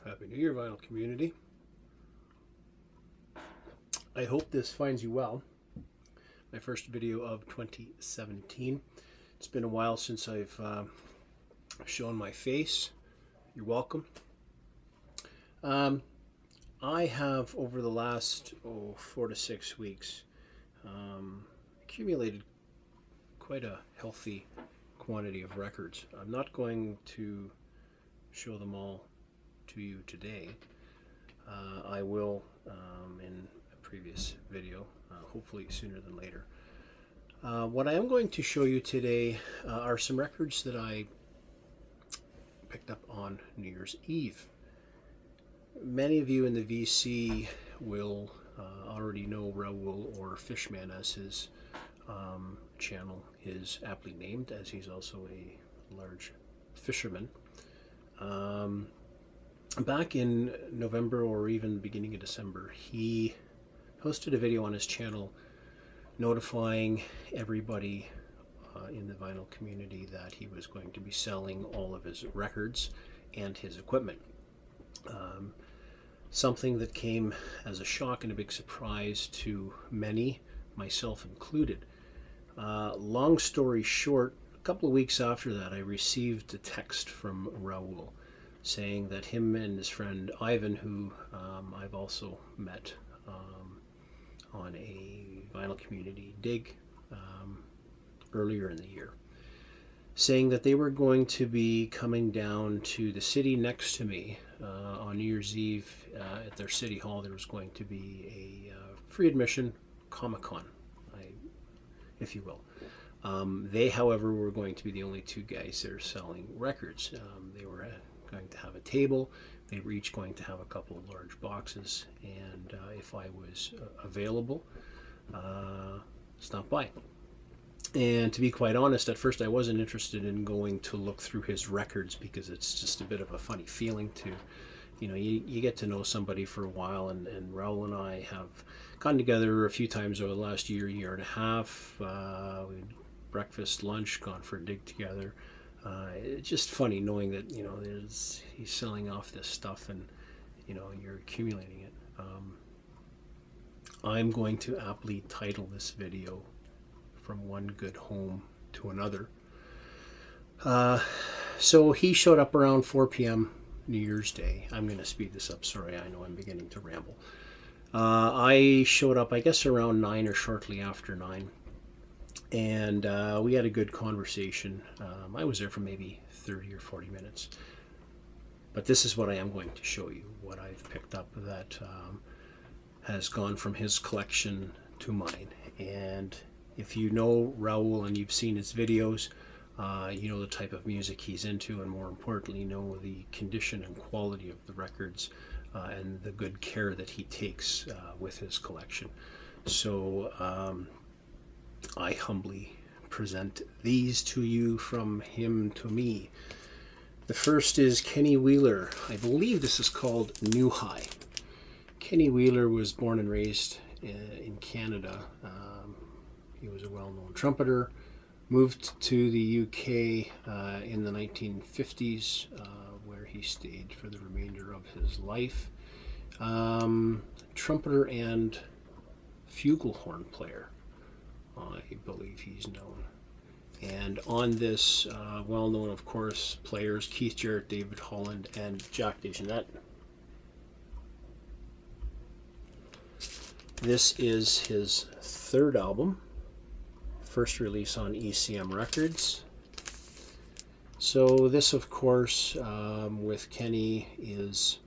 Happy New Year, vinyl community. I hope this finds you well. My first video of 2017. It's been a while since I've shown my face. You're welcome. I have, over the last 4 to 6 weeks, accumulated quite a healthy quantity of records. I'm not going to show them all to you today. I will in a previous video, hopefully sooner than later. What I am going to show you today are some records that I picked up on New Year's Eve. Many of you in the VC will already know Raoul, or Fishman as his channel is aptly named, as he's also a large fisherman. Back in November or even the beginning of December, he posted a video on his channel notifying everybody in the vinyl community that he was going to be selling all of his records and his equipment. Something that came as a shock and a big surprise to many, myself included. Long story short, a couple of weeks after that, I received a text from Raoul saying that him and his friend Ivan, who I've also met on a vinyl community dig earlier in the year, saying that they were going to be coming down to the city next to me on New Year's Eve at their city hall. There was going to be a free admission Comic-Con, if you will. They, however, were going to be the only two guys that are selling records. They were going to have a table. They were each going to have a couple of large boxes, and if I was available, stop by. And to be quite honest, at first I wasn't interested in going to look through his records, because it's just a bit of a funny feeling to, you get to know somebody for a while, and Raoul and I have gotten together a few times over the last year and a half. We had breakfast, lunch, gone for a dig together. It's just funny knowing that, he's selling off this stuff, and, you're accumulating it. I'm going to aptly title this video From One Good Home to Another. So he showed up around 4 p.m. New Year's Day. I'm going to speed this up. Sorry, I know I'm beginning to ramble. I showed up, I guess, around 9 or shortly after 9. And we had a good conversation. I was there for maybe 30 or 40 minutes. But this is what I am going to show you, what I've picked up that has gone from his collection to mine. And if you know Raoul and you've seen his videos, you know the type of music he's into, and more importantly, know the condition and quality of the records and the good care that he takes with his collection. So I humbly present these to you, from him to me. The first is Kenny Wheeler. I believe this is called New High. Kenny Wheeler was born and raised in Canada. He was a well-known trumpeter, moved to the UK in the 1950s, where he stayed for the remainder of his life. Trumpeter and flugelhorn player, I believe he's known. And on this, well-known, of course, players Keith Jarrett, David Holland, and Jack DeJohnette. This is his third album, first release on ECM Records. So this, of course, with Kenny is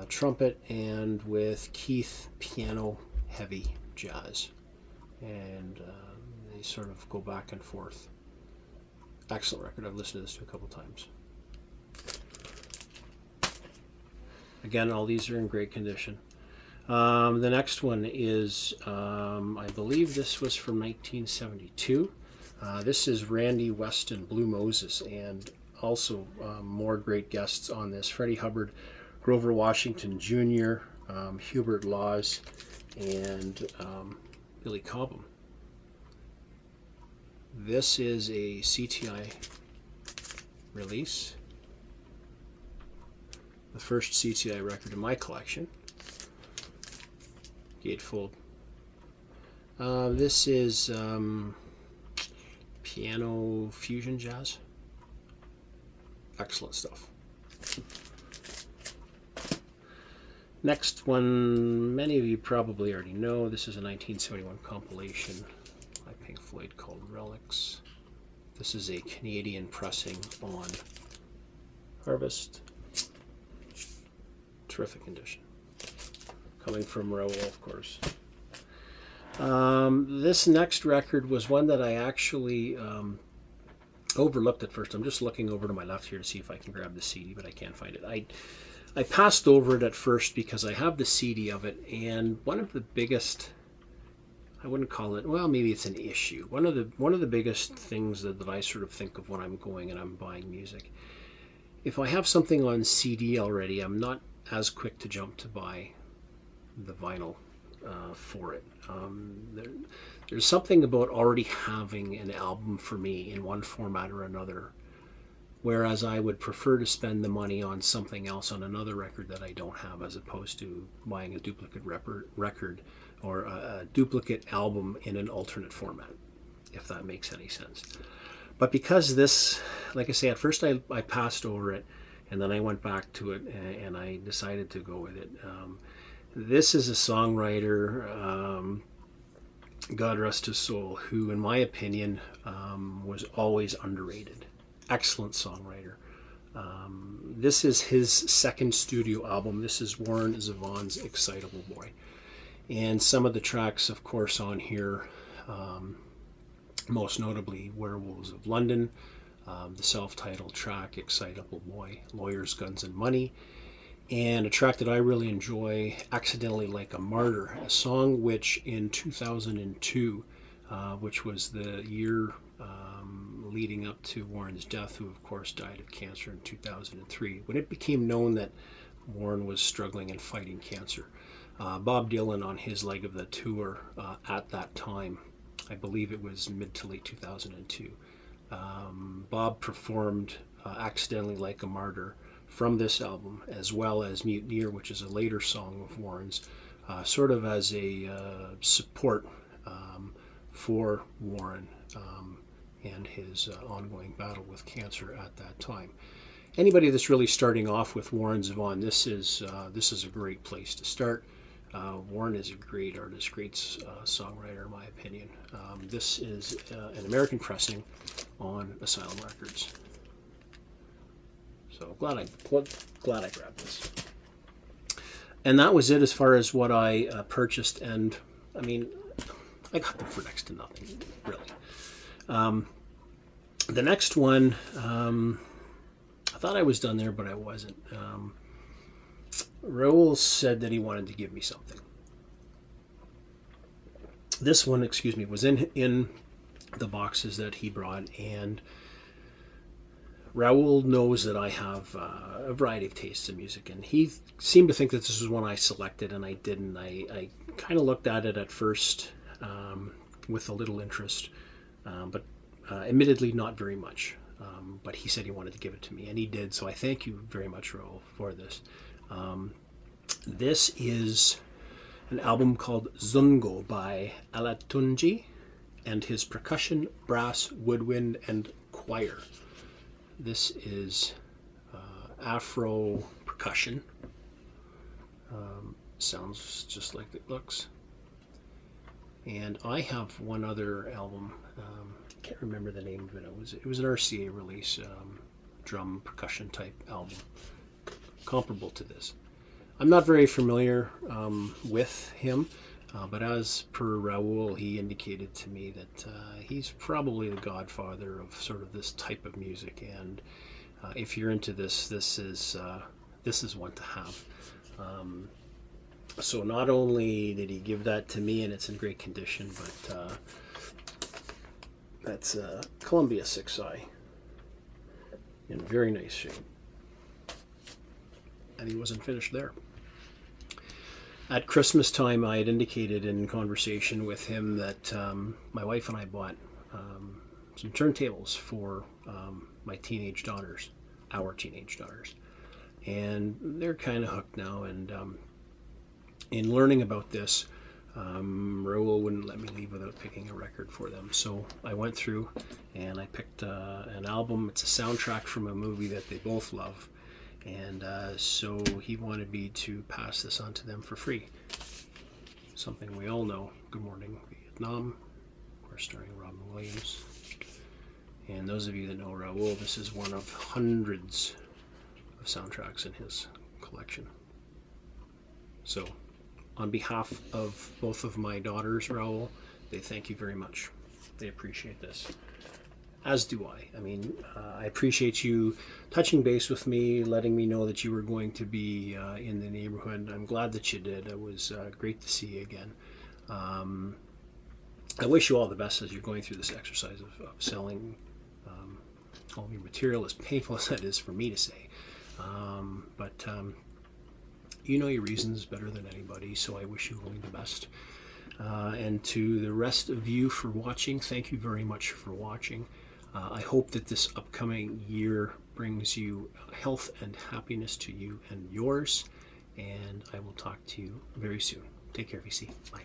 trumpet, and with Keith, piano, heavy jazz. And they sort of go back and forth. Excellent record. I've listened to this a couple times. Again, all these are in great condition. The next one is, I believe this was from 1972. This is Randy Weston, Blue Moses, and also more great guests on this: Freddie Hubbard, Grover Washington Jr., Hubert Laws, and Billy Cobham. This is a CTI release. the first CTI record in my collection. Gatefold. This is piano fusion jazz. Excellent stuff. Next one, many of you probably already know. This is a 1971 compilation by Pink Floyd called Relics. This is a Canadian pressing on Harvest. Terrific condition. Coming from Raoul, of course. This next record was one that I actually overlooked at first. I'm just looking over to my left here to see if I can grab the CD, but I can't find it. I passed over it at first because I have the CD of it, and one of the biggest, I wouldn't call it, well, maybe it's an issue. One of the biggest things that I sort of think of when I'm going and I'm buying music. If I have something on CD already, I'm not as quick to jump to buy the vinyl for it. There's something about already having an album for me in one format or another, whereas I would prefer to spend the money on something else, on another record that I don't have, as opposed to buying a duplicate record or a duplicate album in an alternate format, if that makes any sense. But because this, like I say, at first I passed over it, and then I went back to it, and I decided to go with it. This is a songwriter, God rest his soul, who, in my opinion, was always underrated. Excellent songwriter. This is his second studio album. This is Warren Zevon's Excitable Boy. And some of the tracks, of course, on here, most notably Werewolves of London, the self-titled track Excitable Boy, Lawyers, Guns, and Money, and a track that I really enjoy, Accidentally Like a Martyr, a song which in 2002, which was the year leading up to Warren's death, who of course died of cancer in 2003, when it became known that Warren was struggling and fighting cancer. Bob Dylan, on his leg of the tour at that time, I believe it was mid to late 2002, Bob performed Accidentally Like a Martyr from this album, as well as Mutineer, which is a later song of Warren's, sort of as a support for Warren and his ongoing battle with cancer at that time. Anybody that's really starting off with Warren Zevon, this is a great place to start. Warren is a great artist, great songwriter, in my opinion. This is an American pressing on Asylum Records. So glad I grabbed this. And that was it as far as what I purchased. And I mean, I got them for next to nothing, really. The next one, I thought I was done there, but I wasn't. Raoul said that he wanted to give me something. This one, was in the boxes that he brought, and Raoul knows that I have a variety of tastes in music, and he seemed to think that this was one I selected, and I didn't. I kind of looked at it at first with a little interest, but admittedly not very much. But he said he wanted to give it to me, and he did, so I thank you very much, Raoul, for this. This is an album called Zungo by Alatunji and his percussion, brass, woodwind, and choir. This is Afro percussion. Sounds just like it looks. And I have one other album. I can't remember the name of it. It was an RCA release, drum percussion type album, comparable to this. I'm not very familiar with him, but as per Raoul, he indicated to me that he's probably the godfather of sort of this type of music, and if you're into this, this is one to have. So not only did he give that to me, and it's in great condition, but that's Columbia 6i in very nice shape. And he wasn't finished there. At Christmas time, I had indicated in conversation with him that my wife and I bought some turntables for my teenage daughters, our teenage daughters. and they're kind of hooked now. And in learning about this, Raoul wouldn't let me leave without picking a record for them. So I went through and I picked an album. It's a soundtrack from a movie that they both love. And so he wanted me to pass this on to them for free. Something we all know, Good Morning Vietnam, of course starring Robin Williams. And those of you that know Raoul, this is one of hundreds of soundtracks in his collection. So, on behalf of both of my daughters, Raoul, they thank you very much. They appreciate this. As do I. I mean, I appreciate you touching base with me, letting me know that you were going to be in the neighborhood. I'm glad that you did. It was great to see you again. I wish you all the best as you're going through this exercise of selling all your material, as painful as that is for me to say. But you know your reasons better than anybody, so I wish you only the best. And to the rest of you for watching, thank you very much for watching. I hope that this upcoming year brings you health and happiness to you and yours, and I will talk to you very soon. Take care, VC. Bye.